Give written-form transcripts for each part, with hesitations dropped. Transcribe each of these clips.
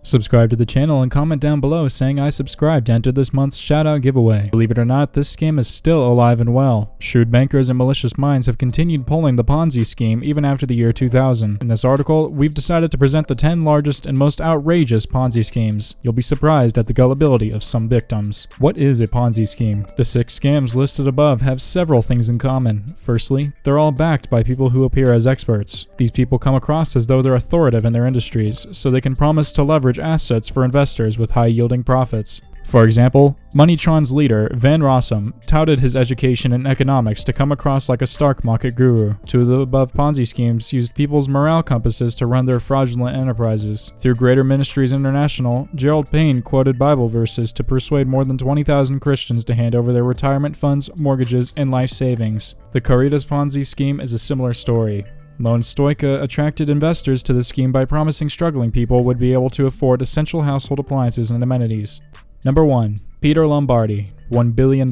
Subscribe to the channel and comment down below saying I subscribed to enter this month's shoutout giveaway. Believe it or not, this scam is still alive and well. Shrewd bankers and malicious minds have continued pulling the Ponzi scheme even after the year 2000. In this article, we've decided to present the 10 largest and most outrageous Ponzi schemes. You'll be surprised at the gullibility of some victims. What is a Ponzi scheme? The 6 scams listed above have several things in common. Firstly, they're all backed by people who appear as experts. These people come across as though they're authoritative in their industries, so they can promise to leverage assets for investors with high-yielding profits. For example, Moneytron's leader, Van Rossum, touted his education in economics to come across like a stock market guru. 2 of the above Ponzi schemes used people's morale compasses to run their fraudulent enterprises. Through Greater Ministries International, Gerald Payne quoted Bible verses to persuade more than 20,000 Christians to hand over their retirement funds, mortgages, and life savings. The Caritas Ponzi scheme is a similar story. Lone Stoica attracted investors to the scheme by promising struggling people would be able to afford essential household appliances and amenities. Number 1. Peter Lombardi, $1 billion.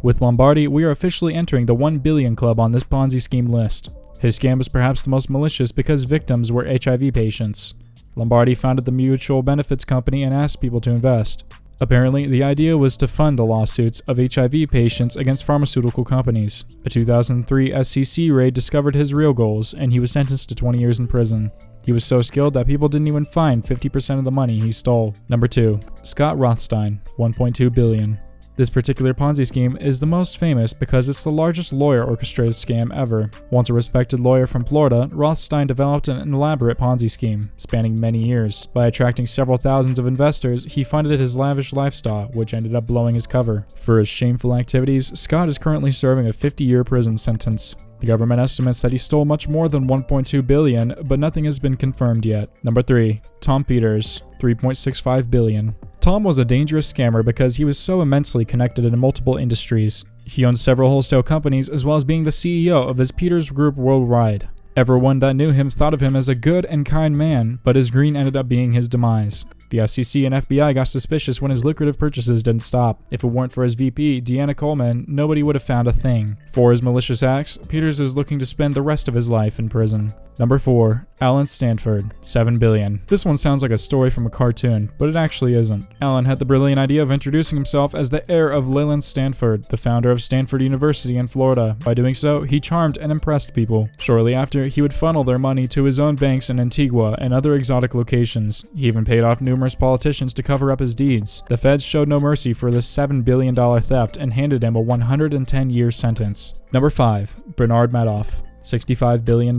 With Lombardi, we are officially entering the 1 billion club on this Ponzi scheme list. His scam was perhaps the most malicious because victims were HIV patients. Lombardi founded the mutual benefits company and asked people to invest. Apparently, the idea was to fund the lawsuits of HIV patients against pharmaceutical companies. A 2003 SEC raid discovered his real goals, and he was sentenced to 20 years in prison. He was so skilled that people didn't even find 50% of the money he stole. Number 2. Scott Rothstein, $1.2 billion. This particular Ponzi scheme is the most famous because it's the largest lawyer-orchestrated scam ever. Once a respected lawyer from Florida, Rothstein developed an elaborate Ponzi scheme, spanning many years. By attracting several thousands of investors, he funded his lavish lifestyle, which ended up blowing his cover. For his shameful activities, Scott is currently serving a 50-year prison sentence. The government estimates that he stole much more than $1.2 billion, but nothing has been confirmed yet. Number 3. Tom Peters, $3.65 billion. Tom was a dangerous scammer because he was so immensely connected in multiple industries. He owned several wholesale companies as well as being the CEO of his Peters Group worldwide. Everyone that knew him thought of him as a good and kind man, but his green ended up being his demise. The SEC and FBI got suspicious when his lucrative purchases didn't stop. If it weren't for his VP, Deanna Coleman, nobody would have found a thing. For his malicious acts, Peters is looking to spend the rest of his life in prison. Number 4. Alan Stanford, $7 billion. This one sounds like a story from a cartoon, but it actually isn't. Alan had the brilliant idea of introducing himself as the heir of Leland Stanford, the founder of Stanford University in Florida. By doing so, he charmed and impressed people. Shortly after, he would funnel their money to his own banks in Antigua and other exotic locations. He even paid off numerous politicians to cover up his deeds. The feds showed no mercy for this $7 billion theft and handed him a 110-year sentence. Number 5. Bernard Madoff, $65 billion.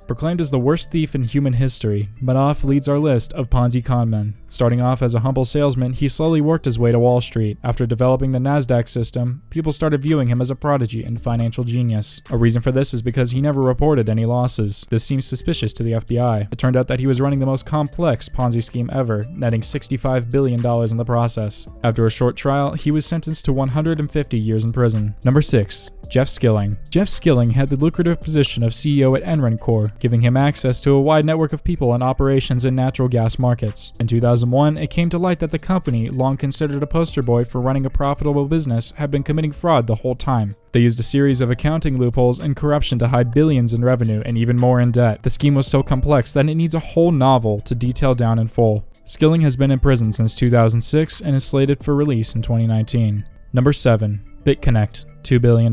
Proclaimed as the worst thief in human history, Madoff leads our list of Ponzi conmen. Starting off as a humble salesman, he slowly worked his way to Wall Street. After developing the NASDAQ system, people started viewing him as a prodigy and financial genius. A reason for this is because he never reported any losses. This seems suspicious to the FBI. It turned out that he was running the most complex Ponzi scheme ever, netting $65 billion in the process. After a short trial, he was sentenced to 150 years in prison. Number 6. Jeff Skilling. Jeff Skilling had the lucrative position of CEO at Enron Corp, giving him access to a wide network of people and operations in natural gas markets. In 2001, it came to light that the company, long considered a poster boy for running a profitable business, had been committing fraud the whole time. They used a series of accounting loopholes and corruption to hide billions in revenue and even more in debt. The scheme was so complex that it needs a whole novel to detail down in full. Skilling has been in prison since 2006 and is slated for release in 2019. Number 7. BitConnect, $2 billion.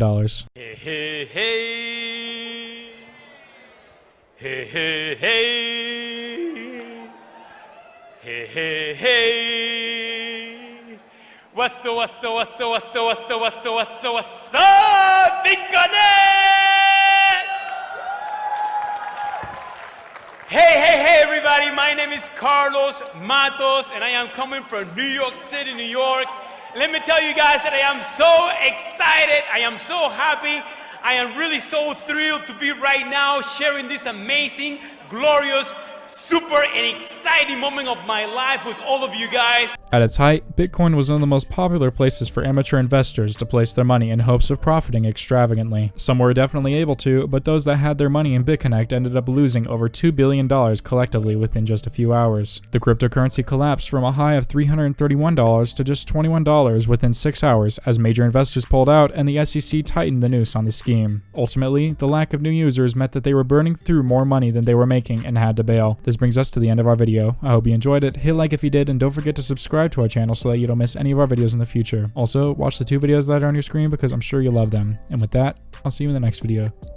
Hey, hey, hey. Hey, hey, hey. Hey, hey, hey. What's up, BitConnect? Hey, everybody. My name is Carlos Matos, and I am coming from New York City, New York. Let me tell you guys that I am so excited. I am so happy. I am really so thrilled to be right now sharing this amazing, glorious, super and exciting moment of my life with all of you guys. At its height, Bitcoin was one of the most popular places for amateur investors to place their money in hopes of profiting extravagantly. Some were definitely able to, but those that had their money in BitConnect ended up losing over $2 billion collectively within just a few hours. The cryptocurrency collapsed from a high of $331 to just $21 within 6 hours as major investors pulled out and the SEC tightened the noose on the scheme. Ultimately, the lack of new users meant that they were burning through more money than they were making and had to bail. This This brings us to the end of our video. I hope you enjoyed it. Hit like if you did, and don't forget to subscribe to our channel so that you don't miss any of our videos in the future. Also, watch the 2 videos that are on your screen because I'm sure you'll love them. And with that, I'll see you in the next video.